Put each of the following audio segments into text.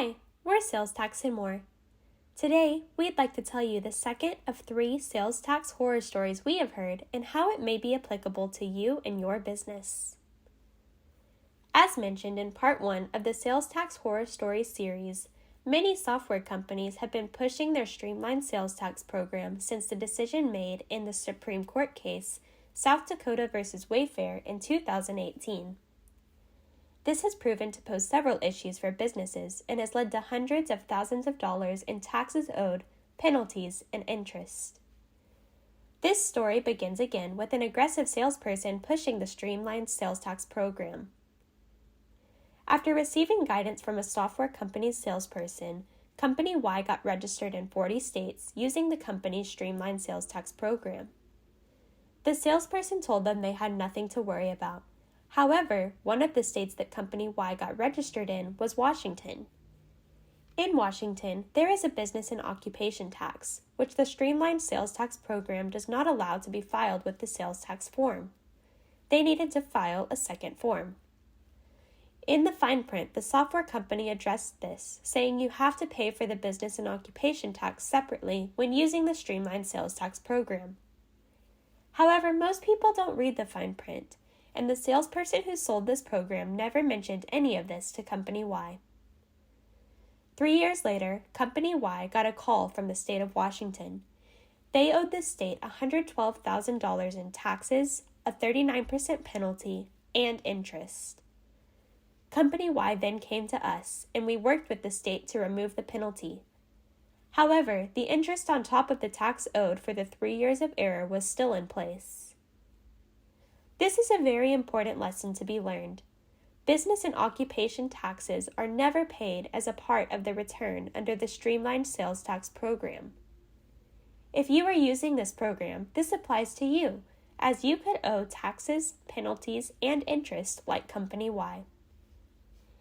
Hi, we're Sales Tax and More. Today, we'd like to tell you the second of 3 sales tax horror stories we have heard and how it may be applicable to you and your business. As mentioned in part 1 of the Sales Tax Horror Stories series, many software companies have been pushing their streamlined sales tax program since the decision made in the Supreme Court case South Dakota versus Wayfair in 2018. This has proven to pose several issues for businesses and has led to hundreds of thousands of dollars in taxes owed, penalties, and interest. This story begins again with an aggressive salesperson pushing the streamlined sales tax program. After receiving guidance from a software company's salesperson, Company Y got registered in 40 states using the company's streamlined sales tax program. The salesperson told them they had nothing to worry about. However, one of the states that Company Y got registered in was Washington. In Washington, there is a business and occupation tax, which the streamlined sales tax program does not allow to be filed with the sales tax form. They needed to file a second form. In the fine print, the software company addressed this, saying you have to pay for the business and occupation tax separately when using the streamlined sales tax program. However, most people don't read the fine print, and the salesperson who sold this program never mentioned any of this to Company Y. 3 years later, Company Y got a call from the state of Washington. They owed the state $112,000 in taxes, a 39% penalty, and interest. Company Y then came to us, and we worked with the state to remove the penalty. However, the interest on top of the tax owed for the 3 years of error was still in place. This is a very important lesson to be learned. Business and occupation taxes are never paid as a part of the return under the streamlined sales tax program. If you are using this program, this applies to you, as you could owe taxes, penalties, and interest like Company Y.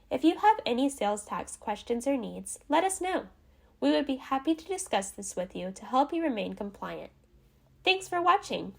If you have any sales tax questions or needs, let us know. We would be happy to discuss this with you to help you remain compliant. Thanks for watching.